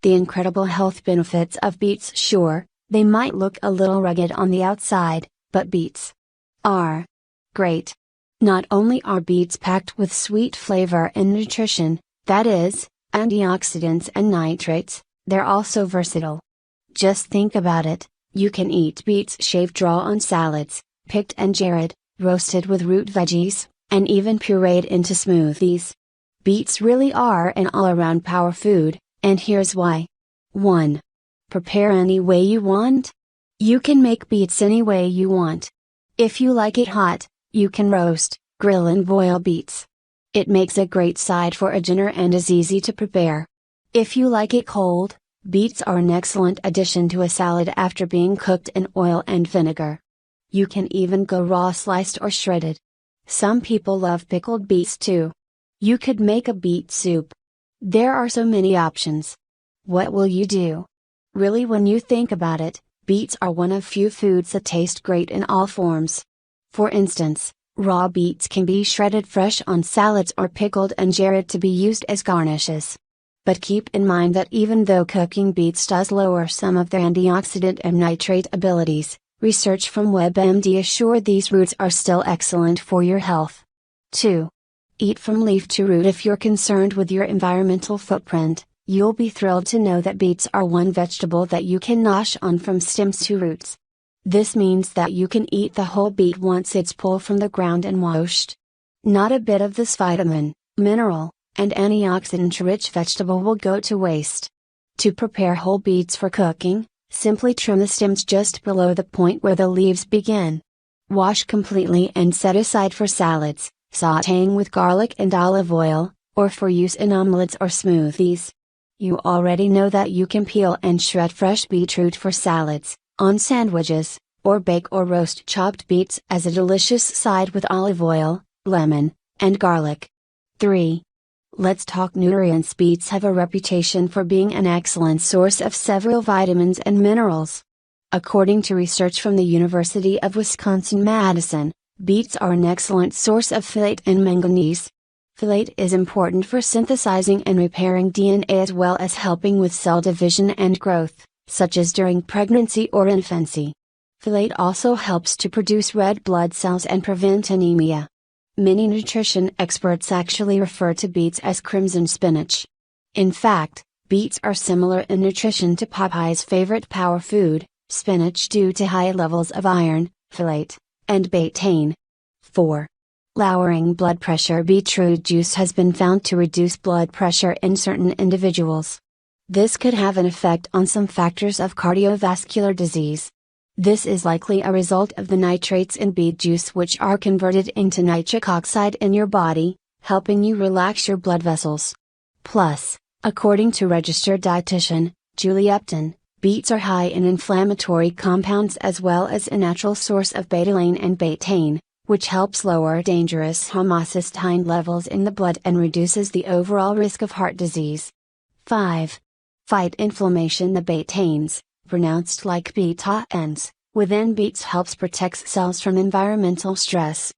The incredible health benefits of beets. Sure, they might look a little rugged on the outside, but beets are great. Not only are beets packed with sweet flavor and nutrition, that is, antioxidants and nitrates, they're also versatile. Just think about it, you can eat beets shaved raw on salads, picked and jarred, roasted with root veggies, and even pureed into smoothies. Beets really are an all-around power food, and here's why. 1. Prepare any way you want. You can make beets any way you want. If you like it hot, you can roast, grill and boil beets. It makes a great side for a dinner and is easy to prepare. If you like it cold, beets are an excellent addition to a salad after being cooked in oil and vinegar. You can even go raw, sliced or shredded. Some people love pickled beets too. You could make a beet soup. There are so many options. What will you do? Really, when you think about it, beets are one of few foods that taste great in all forms. For instance, raw beets can be shredded fresh on salads or pickled and jarred to be used as garnishes. But keep in mind that even though cooking beets does lower some of their antioxidant and nitrate abilities, research from WebMD assured these roots are still excellent for your health. 2. Eat from leaf to root. If you're concerned with your environmental footprint, you'll be thrilled to know that beets are one vegetable that you can nosh on from stems to roots. This means that you can eat the whole beet once it's pulled from the ground and washed. Not a bit of this vitamin, mineral, and antioxidant-rich vegetable will go to waste. To prepare whole beets for cooking, simply trim the stems just below the point where the leaves begin. Wash completely and set aside for salads, sautéing with garlic and olive oil, or for use in omelets or smoothies. You already know that you can peel and shred fresh beetroot for salads, on sandwiches, or bake or roast chopped beets as a delicious side with olive oil, lemon, and garlic. 3. Let's talk nutrients. Beets have a reputation for being an excellent source of several vitamins and minerals. According to research from the University of Wisconsin-Madison, beets are an excellent source of folate and manganese. Folate is important for synthesizing and repairing DNA as well as helping with cell division and growth, such as during pregnancy or infancy. Folate also helps to produce red blood cells and prevent anemia. Many nutrition experts actually refer to beets as crimson spinach. In fact, beets are similar in nutrition to Popeye's favorite power food, spinach, due to high levels of iron, folate, and betaine. 4. Lowering blood pressure. Beetroot juice has been found to reduce blood pressure in certain individuals. This could have an effect on some factors of cardiovascular disease. This is likely a result of the nitrates in beet juice, which are converted into nitric oxide in your body, helping you relax your blood vessels. Plus, according to registered dietitian Julie Upton, beets are high in inflammatory compounds as well as a natural source of betaine and betaine, which helps lower dangerous homocysteine levels in the blood and reduces the overall risk of heart disease. 5. Fight inflammation. The betaines, pronounced like betaines, within beets helps protect cells from environmental stress.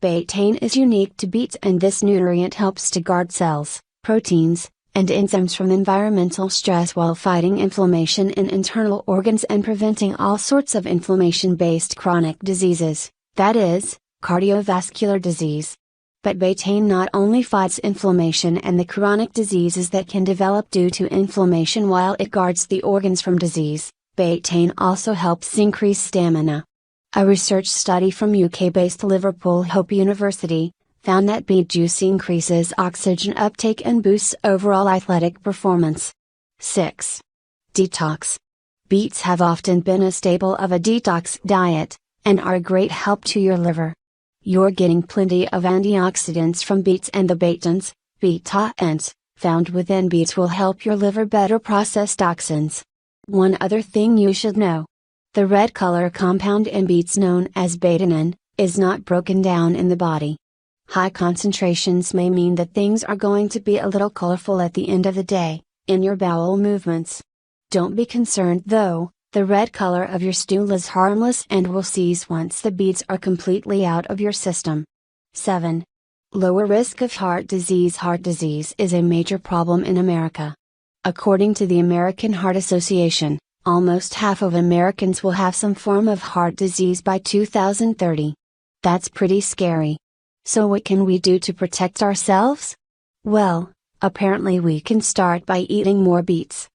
Betaine is unique to beets, and this nutrient helps to guard cells, proteins, and enzymes from environmental stress while fighting inflammation in internal organs and preventing all sorts of inflammation-based chronic diseases, that is, cardiovascular disease. But betaine not only fights inflammation and the chronic diseases that can develop due to inflammation while it guards the organs from disease, betaine also helps increase stamina. A research study from UK-based Liverpool Hope University found that beet juice increases oxygen uptake and boosts overall athletic performance. 6. Detox. Beets have often been a staple of a detox diet, and are a great help to your liver. You're getting plenty of antioxidants from beets, and the betaines, found within beets will help your liver better process toxins. One other thing you should know. The red color compound in beets, known as betaine, is not broken down in the body. High concentrations may mean that things are going to be a little colorful at the end of the day, in your bowel movements. Don't be concerned though, the red color of your stool is harmless and will cease once the beets are completely out of your system. 7. Lower risk of heart disease. Heart disease is a major problem in America. According to the American Heart Association, almost half of Americans will have some form of heart disease by 2030. That's pretty scary. So what can we do to protect ourselves? Well, apparently we can start by eating more beets.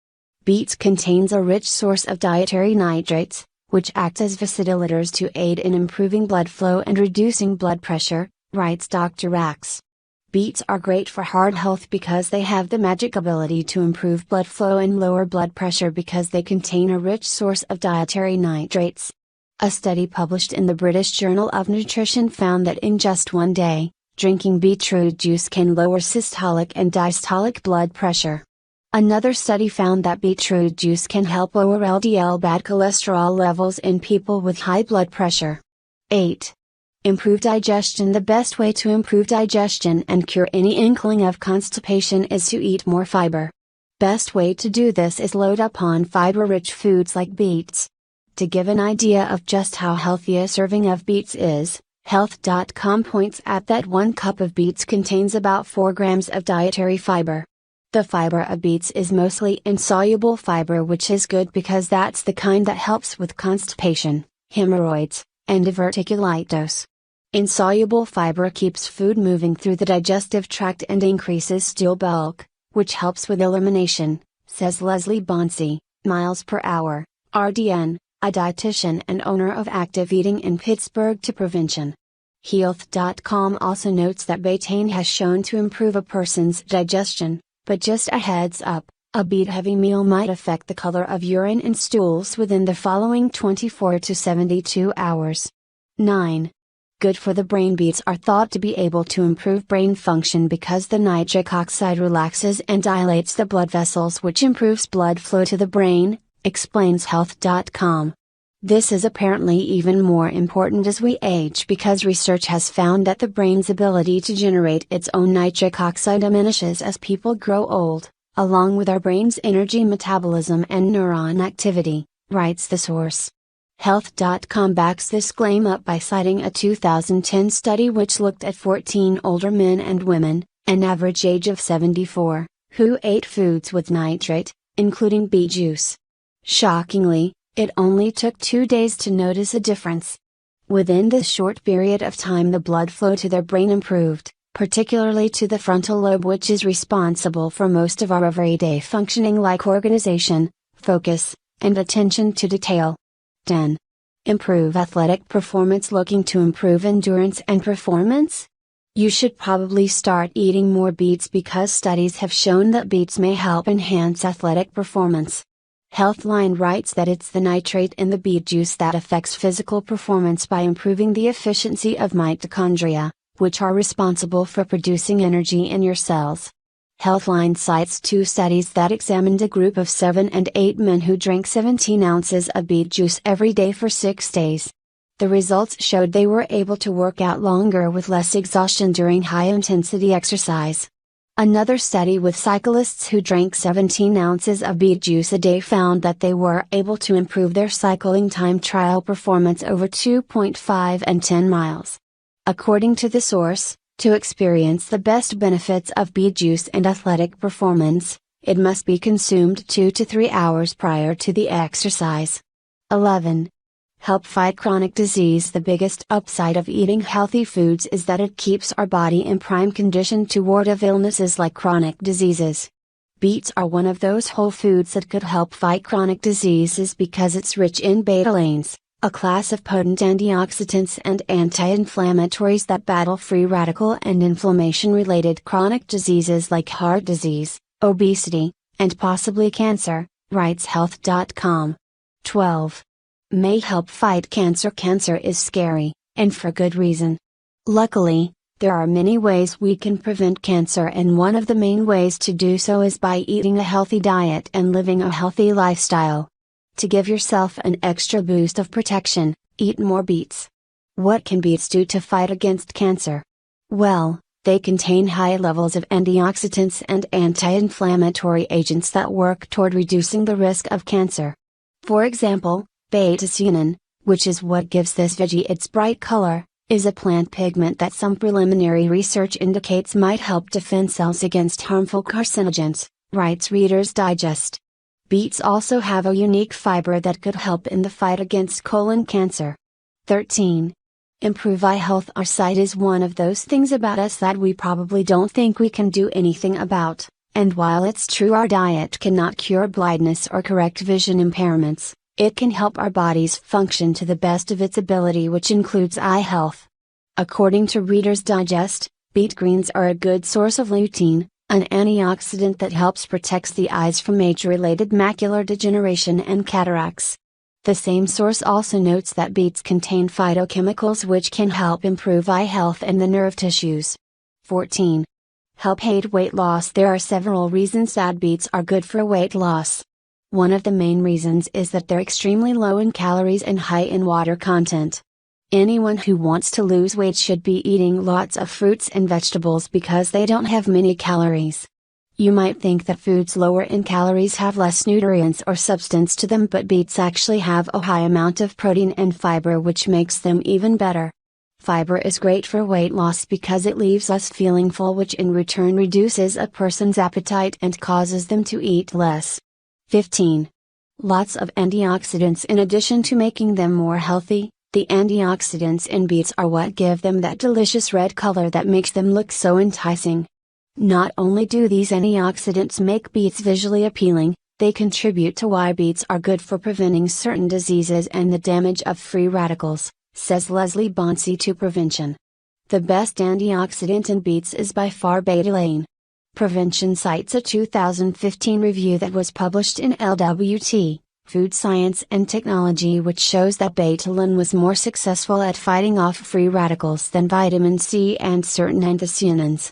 Beets contains a rich source of dietary nitrates, which act as vasodilators to aid in improving blood flow and reducing blood pressure, writes Dr. Rax. Beets are great for heart health because they have the magic ability to improve blood flow and lower blood pressure because they contain a rich source of dietary nitrates. A study published in the British Journal of Nutrition found that in just one day, drinking beetroot juice can lower systolic and diastolic blood pressure. Another study found that beetroot juice can help lower LDL bad cholesterol levels in people with high blood pressure. 8. Improve digestion. The best way to improve digestion and cure any inkling of constipation is to eat more fiber. Best way to do this is load up on fiber-rich foods like beets. To give an idea of just how healthy a serving of beets is, Health.com points out that 1 cup of beets contains about 4 grams of dietary fiber. The fiber of beets is mostly insoluble fiber, which is good because that's the kind that helps with constipation, hemorrhoids, and diverticulitis. Insoluble fiber keeps food moving through the digestive tract and increases stool bulk, which helps with elimination, says Leslie Bonsi, miles per hour, RDN, a dietitian and owner of Active Eating in Pittsburgh to Prevention. Health.com also notes that betaine has shown to improve a person's digestion, but just a heads up, a beet-heavy meal might affect the color of urine and stools within the following 24 to 72 hours. 9. Good for the brain. Beets are thought to be able to improve brain function because the nitric oxide relaxes and dilates the blood vessels, which improves blood flow to the brain, explains Health.com. This is apparently even more important as we age because research has found that the brain's ability to generate its own nitric oxide diminishes as people grow old, along with our brain's energy metabolism and neuron activity, writes the source. Health.com backs this claim up by citing a 2010 study which looked at 14 older men and women, an average age of 74, who ate foods with nitrate, including beet juice. Shockingly, it only took 2 days to notice a difference. Within this short period of time, the blood flow to their brain improved, particularly to the frontal lobe, which is responsible for most of our everyday functioning like organization, focus, and attention to detail. 10. Improve athletic performance. Looking to improve endurance and performance? You should probably start eating more beets because studies have shown that beets may help enhance athletic performance. Healthline writes that it's the nitrate in the beet juice that affects physical performance by improving the efficiency of mitochondria, which are responsible for producing energy in your cells. Healthline cites 2 studies that examined a group of 7 and 8 men who drank 17 ounces of beet juice every day for 6 days. The results showed they were able to work out longer with less exhaustion during high-intensity exercise. Another study with cyclists who drank 17 ounces of beet juice a day found that they were able to improve their cycling time trial performance over 2.5 and 10 miles. According to the source, to experience the best benefits of beet juice and athletic performance, it must be consumed 2 to 3 hours prior to the exercise. 11. Help fight chronic disease. The biggest upside of eating healthy foods is that it keeps our body in prime condition to ward off illnesses like chronic diseases. Beets are one of those whole foods that could help fight chronic diseases because it's rich in betalains, a class of potent antioxidants and anti-inflammatories that battle free radical and inflammation-related chronic diseases like heart disease, obesity, and possibly cancer, writes Health.com. 12. May help fight cancer. Cancer is scary, and for good reason. Luckily, there are many ways we can prevent cancer, and one of the main ways to do so is by eating a healthy diet and living a healthy lifestyle. To give yourself an extra boost of protection, eat more beets. What can beets do to fight against cancer? Well, they contain high levels of antioxidants and anti-inflammatory agents that work toward reducing the risk of cancer. For example, beta-alanine, which is what gives this veggie its bright color, is a plant pigment that some preliminary research indicates might help defend cells against harmful carcinogens, writes Reader's Digest. Beets also have a unique fiber that could help in the fight against colon cancer. 13. Improve eye health. Our sight is one of those things about us that we probably don't think we can do anything about, and while it's true our diet cannot cure blindness or correct vision impairments, it can help our bodies function to the best of its ability, which includes eye health. According to Reader's Digest, beet greens are a good source of lutein, an antioxidant that helps protect the eyes from age-related macular degeneration and cataracts. The same source also notes that beets contain phytochemicals which can help improve eye health and the nerve tissues. 14. Help aid weight loss. There are several reasons that beets are good for weight loss. One of the main reasons is that they're extremely low in calories and high in water content. Anyone who wants to lose weight should be eating lots of fruits and vegetables because they don't have many calories. You might think that foods lower in calories have less nutrients or substance to them, but beets actually have a high amount of protein and fiber, which makes them even better. Fiber is great for weight loss because it leaves us feeling full, which in return reduces a person's appetite and causes them to eat less. 15. Lots of antioxidants. In addition to making them more healthy, the antioxidants in beets are what give them that delicious red color that makes them look so enticing. Not only do these antioxidants make beets visually appealing, they contribute to why beets are good for preventing certain diseases and the damage of free radicals, says Leslie Bonsi to Prevention. The best antioxidant in beets is by far betalain. Prevention cites a 2015 review that was published in LWT, Food Science and Technology, which shows that betalain was more successful at fighting off free radicals than vitamin C and certain anthocyanins.